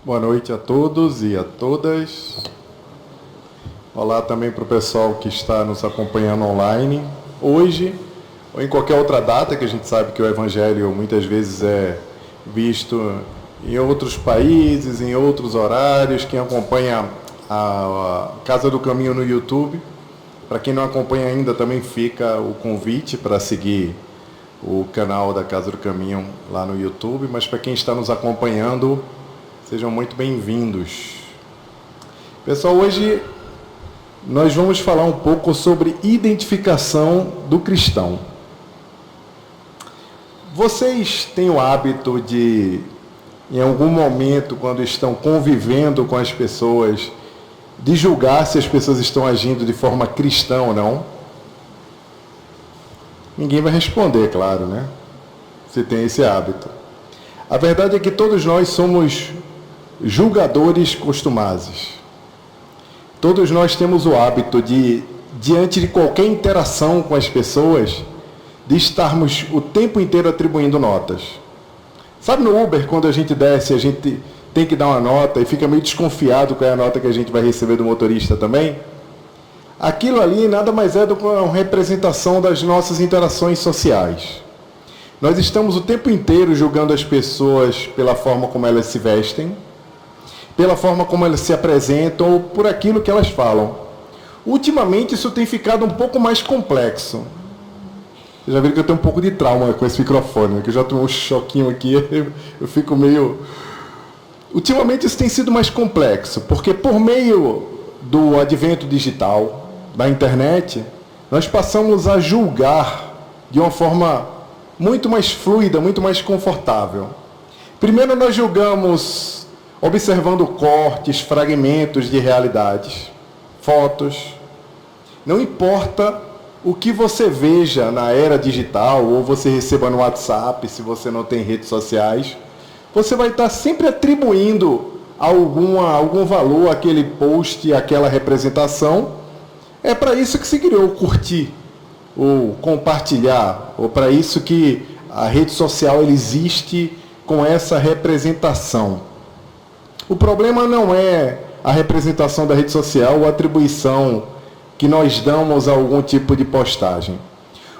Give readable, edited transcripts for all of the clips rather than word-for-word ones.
Boa noite a todos e a todas. Olá também para o pessoal que está nos acompanhando online. Hoje, ou em qualquer outra data, que a gente sabe que o Evangelho muitas vezes é visto em outros países, em outros horários. Quem acompanha a Casa do Caminho no YouTube, para quem não acompanha ainda, também fica o convite para seguir o canal da Casa do Caminho lá no YouTube. Mas para quem está nos acompanhando, sejam muito bem-vindos. Pessoal, hoje nós vamos falar um pouco sobre identificação do cristão. Vocês têm o hábito de, em algum momento, quando estão convivendo com as pessoas, de julgar se as pessoas estão agindo de forma cristã ou não? Ninguém vai responder, claro, né? Se tem esse hábito. A verdade é que todos nós somos julgadores costumazes. Todos nós temos o hábito de, diante de qualquer interação com as pessoas, de estarmos o tempo inteiro atribuindo notas. Sabe no Uber, quando a gente desce, a gente tem que dar uma nota e fica meio desconfiado qual é a nota que a gente vai receber do motorista também? Aquilo ali nada mais é do que uma representação das nossas interações sociais. Nós estamos o tempo inteiro julgando as pessoas pela forma como elas se vestem, pela forma como elas se apresentam ou por aquilo que elas falam. Ultimamente isso tem ficado um pouco mais complexo. Vocês já viram que eu tenho um pouco de trauma com esse microfone, né? Que eu já tomei um choquinho aqui, eu fico meio... Ultimamente isso tem sido mais complexo, porque por meio do advento digital, da internet, nós passamos a julgar de uma forma muito mais fluida, muito mais confortável. Primeiro nós julgamos observando cortes, fragmentos de realidades, fotos. Não importa o que você veja na era digital, ou você receba no WhatsApp, se você não tem redes sociais, você vai estar sempre atribuindo algum valor àquele post, àquela representação. É para isso que se criou o curtir, o compartilhar, ou para isso que a rede social ela existe com essa representação. O problema não é a representação da rede social ou a atribuição que nós damos a algum tipo de postagem.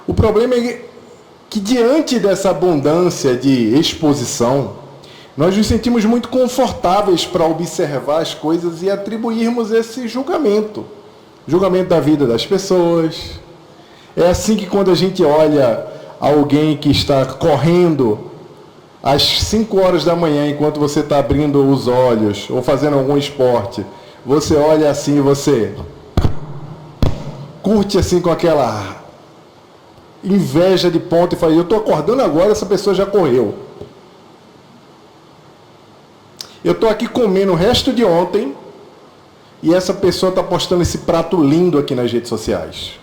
O problema é que, diante dessa abundância de exposição, nós nos sentimos muito confortáveis para observar as coisas e atribuirmos esse julgamento. Julgamento da vida das pessoas. É assim que quando a gente olha alguém que está correndo às 5 horas da manhã, enquanto você está abrindo os olhos ou fazendo algum esporte, você olha assim e você curte assim com aquela inveja de ponta e fala, eu estou acordando agora, essa pessoa já correu. Eu estou aqui comendo o resto de ontem e essa pessoa está postando esse prato lindo aqui nas redes sociais.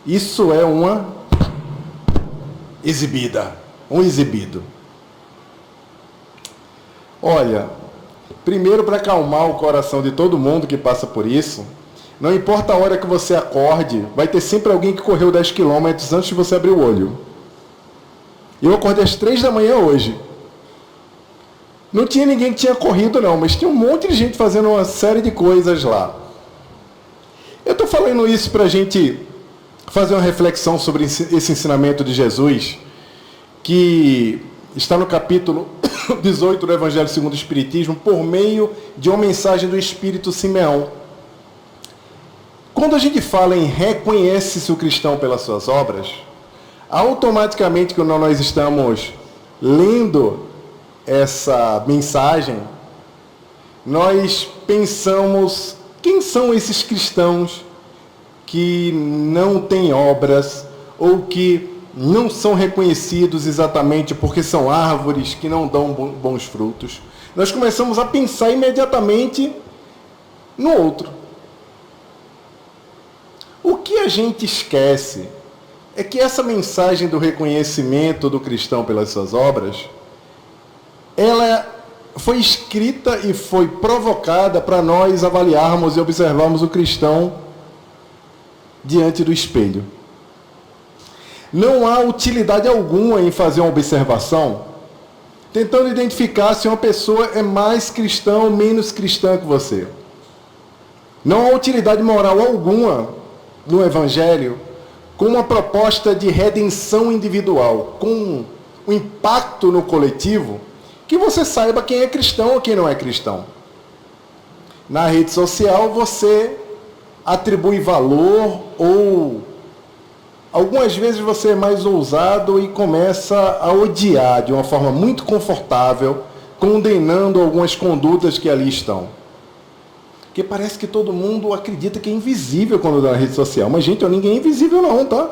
Isso é uma exibida, um exibido. Olha, primeiro, para acalmar o coração de todo mundo que passa por isso, não importa a hora que você acorde, vai ter sempre alguém que correu 10 quilômetros antes de você abrir o olho. Eu acordei às 3 da manhã hoje. Não tinha ninguém que tinha corrido não, mas tinha um monte de gente fazendo uma série de coisas lá. Eu estou falando isso para a gente fazer uma reflexão sobre esse ensinamento de Jesus, que está no capítulo 18 do Evangelho segundo o Espiritismo, por meio de uma mensagem do Espírito Simeão. Quando a gente fala em reconhece-se o cristão pelas suas obras, automaticamente quando nós estamos lendo essa mensagem, nós pensamos, quem são esses cristãos que não têm obras ou que não são reconhecidos exatamente porque são árvores que não dão bons frutos? Nós começamos a pensar imediatamente no outro. O que a gente esquece é que essa mensagem do reconhecimento do cristão pelas suas obras, ela foi escrita e foi provocada para nós avaliarmos e observarmos o cristão diante do espelho. Não há utilidade alguma em fazer uma observação tentando identificar se uma pessoa é mais cristã ou menos cristã que você. Não há utilidade moral alguma no Evangelho com uma proposta de redenção individual, com um impacto no coletivo, que você saiba quem é cristão ou quem não é cristão. Na rede social você atribui valor ou algumas vezes você é mais ousado e começa a odiar de uma forma muito confortável, condenando algumas condutas que ali estão. Porque parece que todo mundo acredita que é invisível quando está na rede social. Mas, gente, ninguém é invisível não, tá?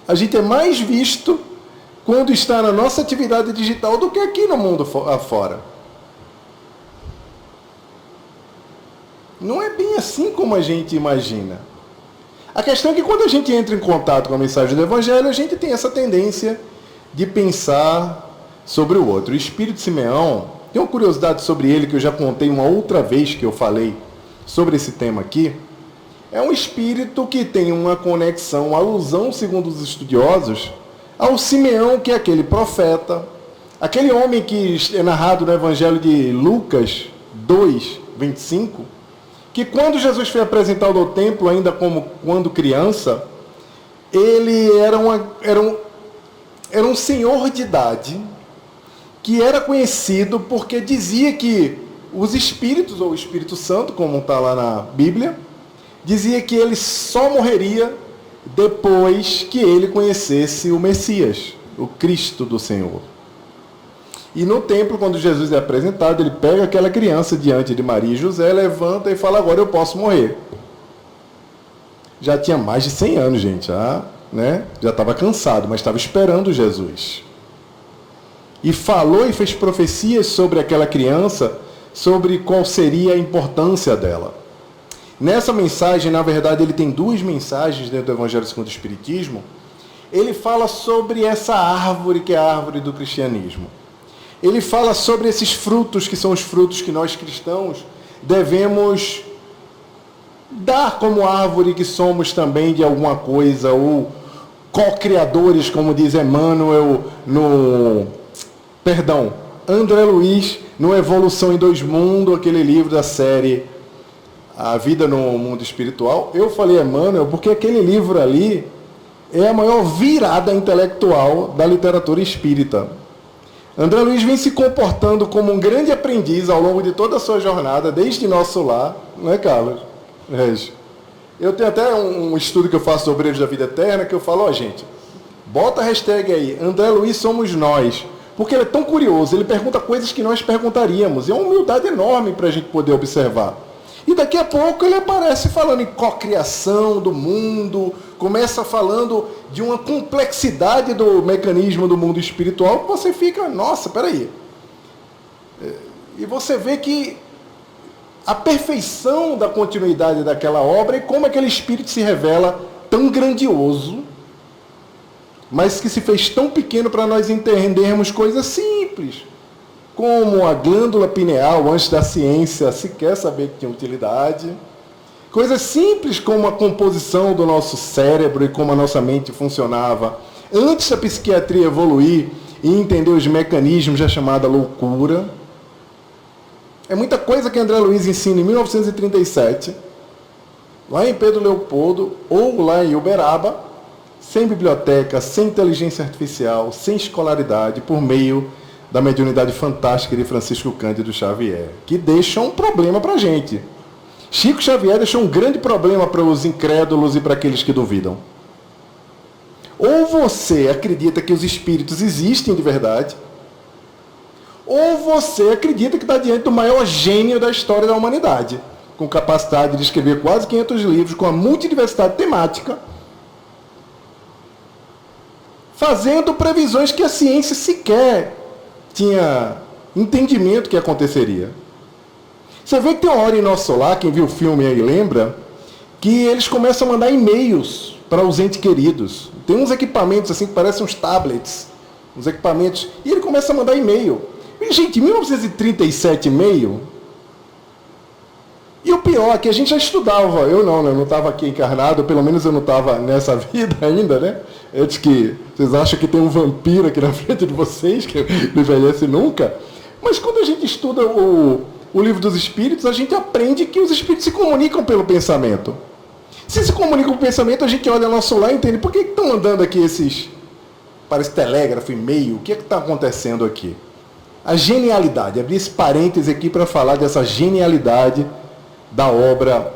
A gente é mais visto quando está na nossa atividade digital do que aqui no mundo afora. Não é bem assim como a gente imagina. A questão é que quando a gente entra em contato com a mensagem do Evangelho, a gente tem essa tendência de pensar sobre o outro. O espírito de Simeão, tem uma curiosidade sobre ele que eu já contei uma outra vez que eu falei sobre esse tema aqui. É um espírito que tem uma conexão, uma alusão, segundo os estudiosos, ao Simeão, que é aquele profeta, aquele homem que é narrado no Evangelho de Lucas 2, 25, que quando Jesus foi apresentado ao templo, ainda como quando criança, ele era um senhor de idade, que era conhecido porque dizia que os espíritos, ou o Espírito Santo, como está lá na Bíblia, dizia que ele só morreria depois que ele conhecesse o Messias, o Cristo do Senhor. E no templo, quando Jesus é apresentado, ele pega aquela criança diante de Maria e José, levanta e fala, agora eu posso morrer. Já tinha mais de 100 anos, gente. Já estava cansado, mas estava esperando Jesus. E falou e fez profecias sobre aquela criança, sobre qual seria a importância dela. Nessa mensagem, na verdade, ele tem duas mensagens dentro do Evangelho segundo o Espiritismo. Ele fala sobre essa árvore que é a árvore do cristianismo. Ele fala sobre esses frutos, que são os frutos que nós cristãos devemos dar como árvore que somos também de alguma coisa, ou co-criadores, como diz Emmanuel André Luiz, no Evolução em Dois Mundos, aquele livro da série A Vida no Mundo Espiritual. Eu falei Emmanuel porque aquele livro ali é a maior virada intelectual da literatura espírita. André Luiz vem se comportando como um grande aprendiz ao longo de toda a sua jornada, desde nosso lar, não é, Carlos? Eu tenho até um estudo que eu faço sobre Obreiros da Vida Eterna, que eu falo, gente, bota a hashtag aí, André Luiz somos nós, porque ele é tão curioso, ele pergunta coisas que nós perguntaríamos, e é uma humildade enorme para a gente poder observar. E daqui a pouco ele aparece falando em cocriação do mundo, começa falando de uma complexidade do mecanismo do mundo espiritual, que você fica, nossa, peraí. E você vê que a perfeição da continuidade daquela obra e como aquele espírito se revela tão grandioso, mas que se fez tão pequeno para nós entendermos coisas simples, como a glândula pineal, antes da ciência sequer saber que tinha utilidade. Coisas simples como a composição do nosso cérebro e como a nossa mente funcionava, antes da psiquiatria evoluir e entender os mecanismos da chamada loucura. É muita coisa que André Luiz ensina em 1937, lá em Pedro Leopoldo, ou lá em Uberaba, sem biblioteca, sem inteligência artificial, sem escolaridade, por meio da mediunidade fantástica de Francisco Cândido Xavier, que deixa um problema para a gente. Chico Xavier deixou um grande problema para os incrédulos e para aqueles que duvidam. Ou você acredita que os espíritos existem de verdade, ou você acredita que está diante do maior gênio da história da humanidade, com capacidade de escrever quase 500 livros, com a multidiversidade temática, fazendo previsões que a ciência sequer tinha entendimento que aconteceria. Você vê que tem uma hora em Nosso Solar, quem viu o filme aí lembra, que eles começam a mandar e-mails para os entes queridos. Tem uns equipamentos assim que parecem uns tablets, uns equipamentos, e ele começa a mandar e-mail. E, gente, em 1937 e-mail, e o pior, que a gente já estudava. Eu não estava aqui encarnado, pelo menos eu não estava nessa vida ainda, né? Antes que vocês acham que tem um vampiro aqui na frente de vocês, que não envelhece nunca. Mas quando a gente estuda o livro dos Espíritos, a gente aprende que os Espíritos se comunicam pelo pensamento. Se comunicam pelo pensamento, a gente olha ao nosso lar e entende por que estão andando aqui esses, parece telégrafo, e-mail, o que é que está acontecendo aqui? A genialidade, abri esse parêntese aqui para falar dessa genialidade da obra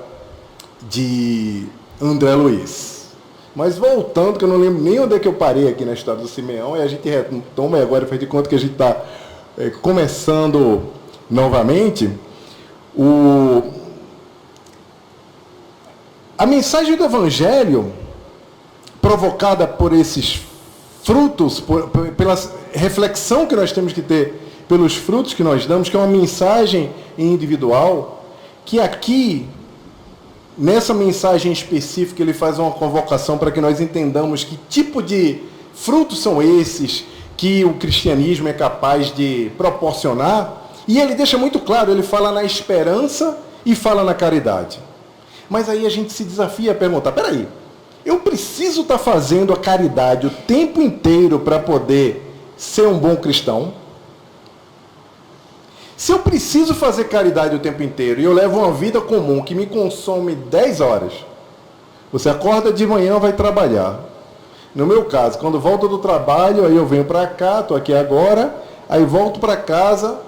de André Luiz. Mas voltando, que eu não lembro nem onde é que eu parei aqui na história do Simeão, e a gente retoma, e agora faz de conta que a gente está começando novamente. A mensagem do Evangelho, provocada por esses frutos, pela reflexão que nós temos que ter pelos frutos que nós damos, que é uma mensagem individual, que aqui, nessa mensagem específica, ele faz uma convocação para que nós entendamos que tipo de frutos são esses que o cristianismo é capaz de proporcionar, e ele deixa muito claro, ele fala na esperança e fala na caridade. Mas aí a gente se desafia a perguntar, peraí, eu preciso estar fazendo a caridade o tempo inteiro para poder ser um bom cristão? Se eu preciso fazer caridade o tempo inteiro e eu levo uma vida comum que me consome 10 horas, você acorda de manhã e vai trabalhar. No meu caso, quando volto do trabalho, aí eu venho para cá, estou aqui agora, aí volto para casa,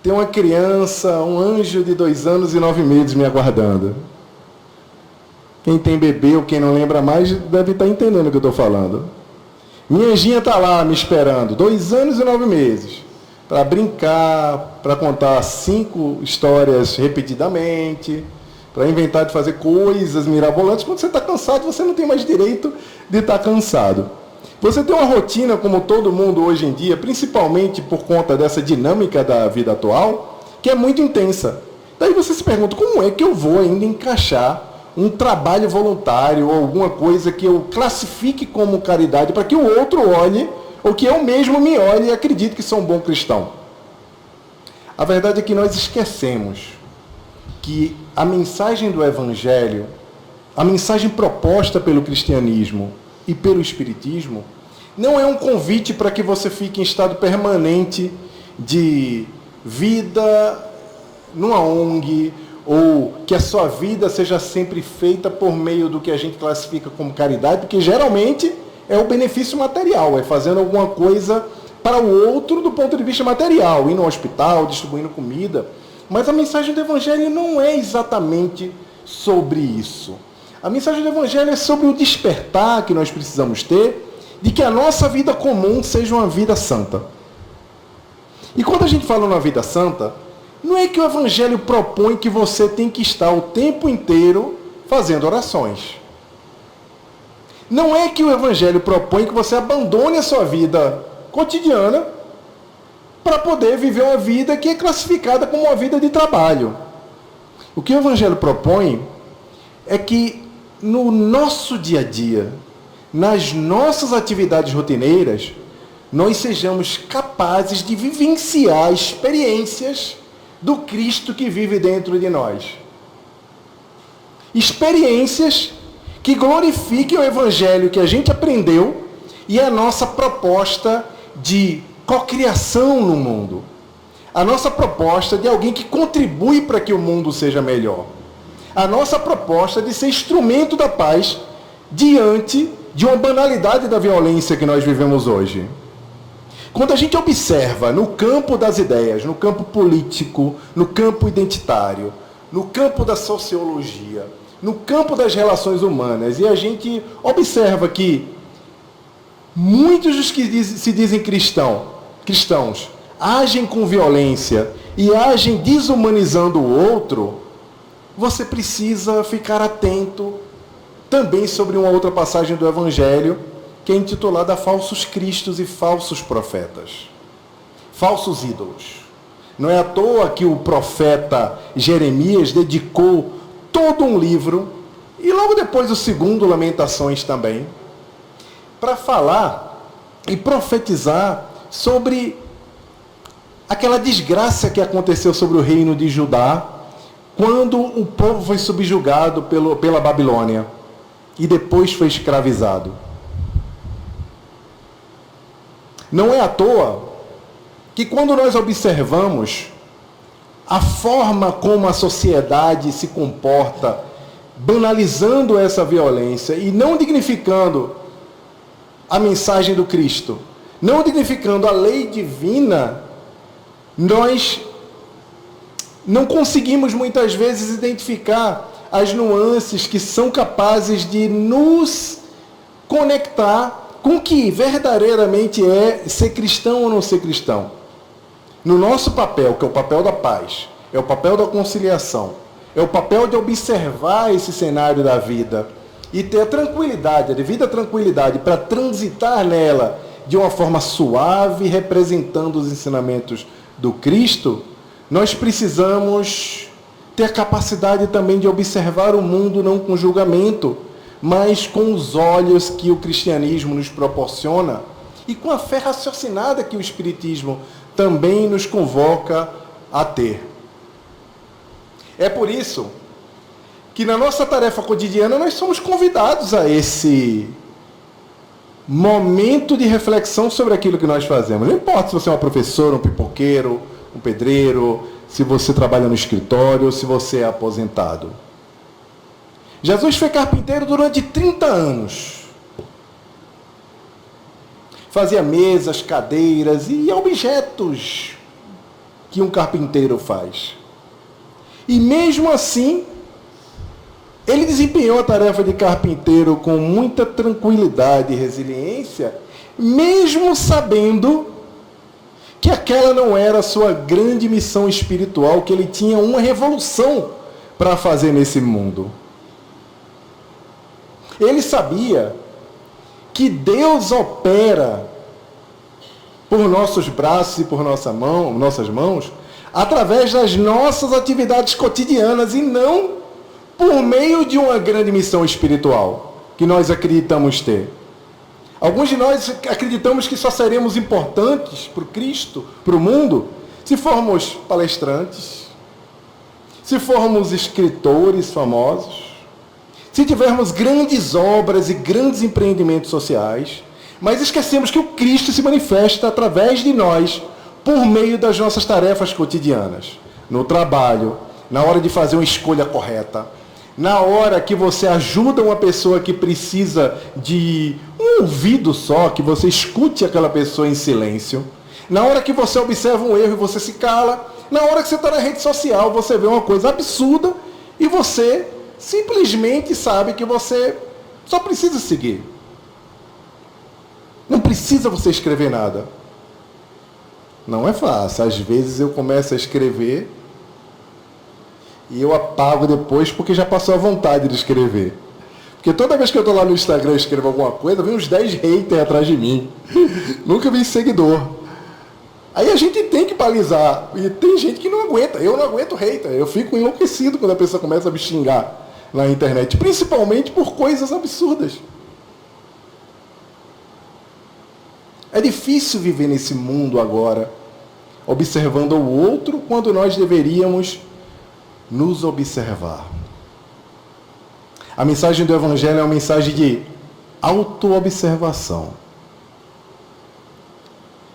tem uma criança, um anjo de 2 anos e 9 meses me aguardando. Quem tem bebê ou quem não lembra mais deve estar entendendo o que eu estou falando. Minha anjinha está lá me esperando, 2 anos e 9 meses, para brincar, para contar 5 histórias repetidamente, para inventar de fazer coisas mirabolantes. Quando você está cansado, você não tem mais direito de estar cansado. Você tem uma rotina, como todo mundo hoje em dia, principalmente por conta dessa dinâmica da vida atual, que é muito intensa. Daí você se pergunta, como é que eu vou ainda encaixar um trabalho voluntário ou alguma coisa que eu classifique como caridade para que o outro olhe, ou que eu mesmo me olhe e acredite que sou um bom cristão? A verdade é que nós esquecemos que a mensagem do Evangelho, a mensagem proposta pelo cristianismo e pelo espiritismo, não é um convite para que você fique em estado permanente de vida numa ONG, ou que a sua vida seja sempre feita por meio do que a gente classifica como caridade, porque geralmente é o benefício material, é fazendo alguma coisa para o outro do ponto de vista material, ir no hospital, distribuindo comida. Mas a mensagem do Evangelho não é exatamente sobre isso. A mensagem do Evangelho é sobre o despertar que nós precisamos ter de que a nossa vida comum seja uma vida santa. E quando a gente fala numa vida santa, não é que o Evangelho propõe que você tem que estar o tempo inteiro fazendo orações. Não é que o Evangelho propõe que você abandone a sua vida cotidiana para poder viver uma vida que é classificada como uma vida de trabalho. O que o Evangelho propõe é que no nosso dia a dia, nas nossas atividades rotineiras, nós sejamos capazes de vivenciar experiências do Cristo que vive dentro de nós. Experiências que glorifiquem o Evangelho que a gente aprendeu e a nossa proposta de cocriação no mundo. A nossa proposta de alguém que contribui para que o mundo seja melhor. A nossa proposta de ser instrumento da paz diante de uma banalidade da violência que nós vivemos hoje. Quando a gente observa no campo das ideias, no campo político, no campo identitário, no campo da sociologia, no campo das relações humanas, e a gente observa que muitos dos que se dizem cristãos agem com violência e agem desumanizando o outro, você precisa ficar atento também sobre uma outra passagem do Evangelho, que é intitulada Falsos Cristos e Falsos Profetas. Falsos ídolos. Não é à toa que o profeta Jeremias dedicou todo um livro, e logo depois o segundo, Lamentações também, para falar e profetizar sobre aquela desgraça que aconteceu sobre o reino de Judá quando o povo foi subjugado pela Babilônia e depois foi escravizado. Não é à toa que quando nós observamos a forma como a sociedade se comporta, banalizando essa violência e não dignificando a mensagem do Cristo, não dignificando a lei divina, nós não conseguimos muitas vezes identificar as nuances que são capazes de nos conectar com o que verdadeiramente é ser cristão ou não ser cristão. No nosso papel, que é o papel da paz, é o papel da conciliação, é o papel de observar esse cenário da vida e ter a tranquilidade, a devida tranquilidade para transitar nela de uma forma suave, representando os ensinamentos do Cristo, nós precisamos ter a capacidade também de observar o mundo não com julgamento, mas com os olhos que o cristianismo nos proporciona e com a fé raciocinada que o Espiritismo também nos convoca a ter. É por isso que na nossa tarefa cotidiana nós somos convidados a esse momento de reflexão sobre aquilo que nós fazemos. Não importa se você é uma professora, um pipoqueiro, um pedreiro, se você trabalha no escritório, se você é aposentado. Jesus foi carpinteiro durante 30 anos. Fazia mesas, cadeiras e objetos que um carpinteiro faz. E mesmo assim, ele desempenhou a tarefa de carpinteiro com muita tranquilidade e resiliência, mesmo sabendo que aquela não era a sua grande missão espiritual, que ele tinha uma revolução para fazer nesse mundo. Ele sabia que Deus opera por nossos braços e por nossas mãos, através das nossas atividades cotidianas e não por meio de uma grande missão espiritual que nós acreditamos ter. Alguns de nós acreditamos que só seremos importantes para o Cristo, para o mundo, se formos palestrantes, se formos escritores famosos, se tivermos grandes obras e grandes empreendimentos sociais, mas esquecemos que o Cristo se manifesta através de nós, por meio das nossas tarefas cotidianas, no trabalho, na hora de fazer uma escolha correta, na hora que você ajuda uma pessoa que precisa de um ouvido só, que você escute aquela pessoa em silêncio, na hora que você observa um erro e você se cala, na hora que você está na rede social, você vê uma coisa absurda e você simplesmente sabe que você só precisa seguir. Não precisa você escrever nada. Não é fácil. Às vezes eu começo a escrever e eu apago depois porque já passou a vontade de escrever. Porque toda vez que eu estou lá no Instagram e escrevo alguma coisa, vem uns 10 haters atrás de mim. Nunca vi seguidor. Aí a gente tem que balizar. E tem gente que não aguenta. Eu não aguento hater. Eu fico enlouquecido quando a pessoa começa a me xingar na internet. Principalmente por coisas absurdas. É difícil viver nesse mundo agora, observando o outro, quando nós deveríamos nos observar. A mensagem do Evangelho é uma mensagem de autoobservação.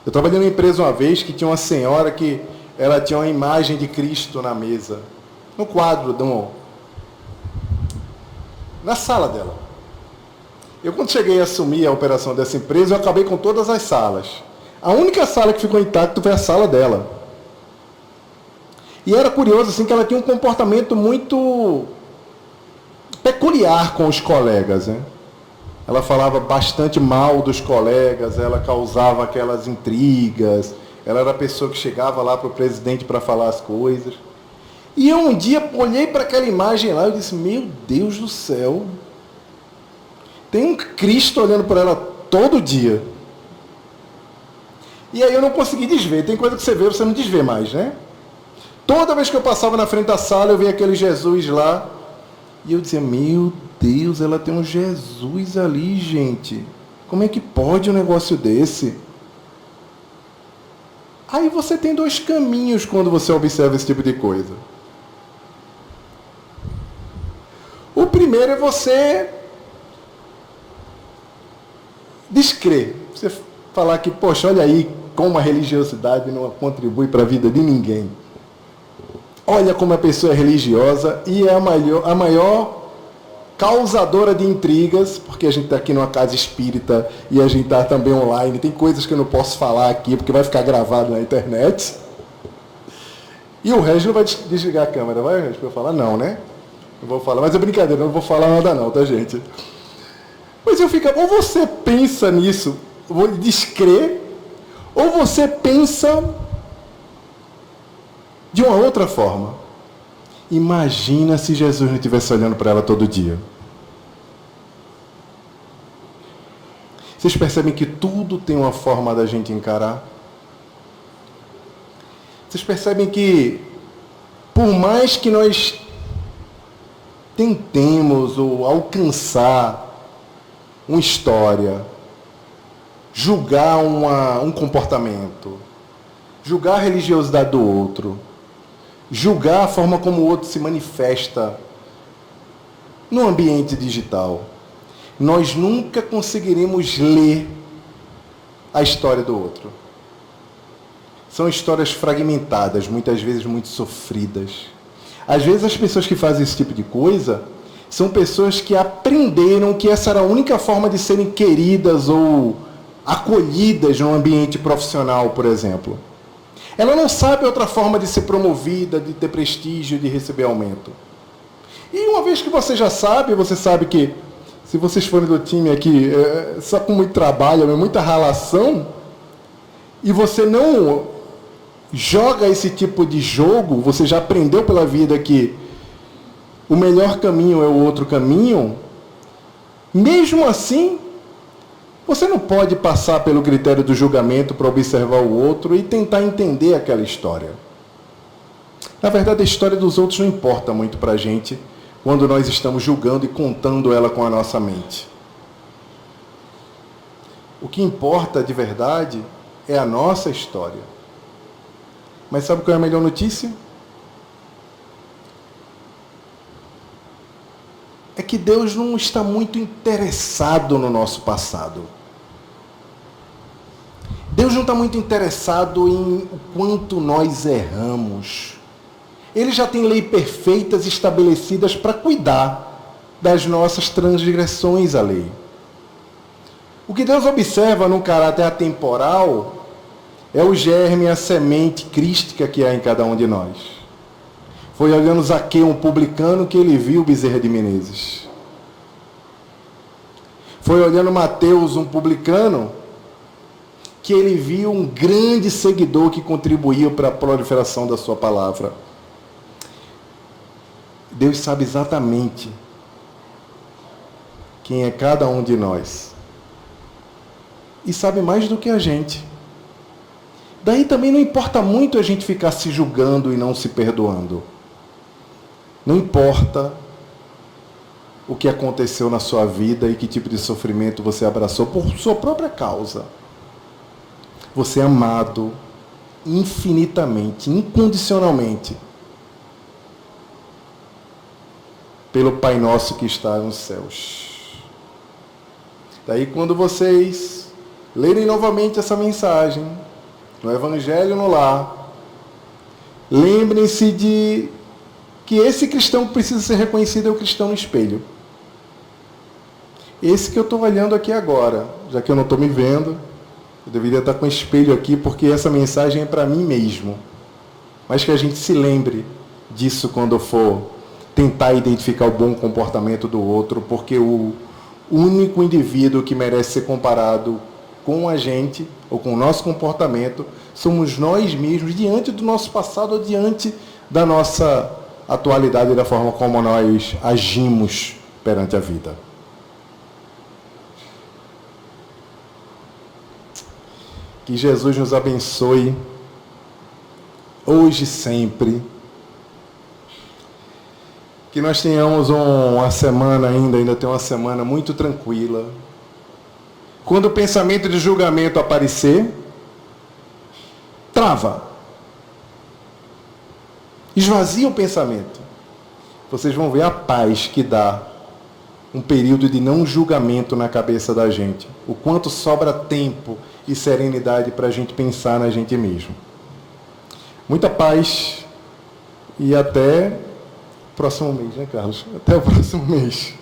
Eu trabalhei numa empresa uma vez que tinha uma senhora que ela tinha uma imagem de Cristo na mesa, no quadro, na sala dela. Eu, quando cheguei a assumir a operação dessa empresa, eu acabei com todas as salas. A única sala que ficou intacta foi a sala dela. E era curioso, assim, que ela tinha um comportamento muito peculiar com os colegas, né? Ela falava bastante mal dos colegas, ela causava aquelas intrigas, ela era a pessoa que chegava lá para o presidente para falar as coisas. E eu um dia olhei para aquela imagem lá e disse, meu Deus do céu, tem um Cristo olhando para ela todo dia. E aí eu não consegui desver. Tem coisa que você vê, você não desvê mais, né? Toda vez que eu passava na frente da sala, eu via aquele Jesus lá. E eu dizia, meu Deus, ela tem um Jesus ali, gente. Como é que pode um negócio desse? Aí você tem dois caminhos quando você observa esse tipo de coisa. primeiro é você descrer. Você falar que, poxa, olha aí como a religiosidade não contribui para a vida de ninguém. Olha como a pessoa é religiosa e é a maior causadora de intrigas, porque a gente está aqui numa casa espírita e a gente está também online. Tem coisas que eu não posso falar aqui, porque vai ficar gravado na internet. E o Regis não vai desligar a câmera, vai, Regis, para eu falar? Não, né? Não vou falar, mas é brincadeira, não vou falar nada não, tá, gente? Mas eu fico, ou você pensa nisso, vou descrer, ou você pensa de uma outra forma. Imagina se Jesus não estivesse olhando para ela todo dia. Vocês percebem que tudo tem uma forma da gente encarar? Vocês percebem que, por mais que nós tentemos ou alcançar uma história, julgar um comportamento, julgar a religiosidade do outro, julgar a forma como o outro se manifesta no ambiente digital, nós nunca conseguiremos ler a história do outro. São histórias fragmentadas, muitas vezes muito sofridas. Às vezes as pessoas que fazem esse tipo de coisa são pessoas que aprenderam que essa era a única forma de serem queridas ou acolhidas no ambiente profissional, por exemplo. Ela não sabe outra forma de ser promovida, de ter prestígio, de receber aumento. E uma vez que você já sabe, você sabe que, se vocês forem do time aqui, só com muito trabalho, muita ralação, e você não joga esse tipo de jogo, você já aprendeu pela vida que o melhor caminho é o outro caminho, mesmo assim, você não pode passar pelo critério do julgamento para observar o outro e tentar entender aquela história. Na verdade, a história dos outros não importa muito para a gente quando nós estamos julgando e contando ela com a nossa mente. O que importa de verdade é a nossa história. Mas sabe qual é a melhor notícia? É que Deus não está muito interessado no nosso passado. Deus não está muito interessado em o quanto nós erramos. Ele já tem leis perfeitas estabelecidas para cuidar das nossas transgressões à lei. O que Deus observa no caráter atemporal é o germe, a semente crística que há em cada um de nós. Foi olhando Zaqueu, um publicano, que ele viu Bezerra de Menezes. Foi olhando Mateus, um publicano, que ele viu um grande seguidor que contribuiu para a proliferação da sua palavra. Deus sabe exatamente quem é cada um de nós. E sabe mais do que a gente. Daí também não importa muito a gente ficar se julgando e não se perdoando. Não importa o que aconteceu na sua vida e que tipo de sofrimento você abraçou por sua própria causa. Você é amado infinitamente, incondicionalmente, pelo Pai Nosso que está nos céus. Daí, quando vocês lerem novamente essa mensagem, no Evangelho no Lar, lembrem-se de que esse cristão que precisa ser reconhecido é o cristão no espelho. Esse que eu estou olhando aqui agora, já que eu não estou me vendo, eu deveria estar com o espelho aqui, porque essa mensagem é para mim mesmo. Mas que a gente se lembre disso quando for tentar identificar o bom comportamento do outro, porque o único indivíduo que merece ser comparado com a gente, ou com o nosso comportamento, somos nós mesmos, diante do nosso passado, ou diante da nossa atualidade e da forma como nós agimos perante a vida. Que Jesus nos abençoe, hoje e sempre. Que nós tenhamos uma semana ainda tem uma semana muito tranquila. Quando o pensamento de julgamento aparecer, trava. Esvazia o pensamento. Vocês vão ver a paz que dá um período de não julgamento na cabeça da gente. O quanto sobra tempo e serenidade para a gente pensar na gente mesmo. Muita paz e até o próximo mês, né, Carlos? Até o próximo mês.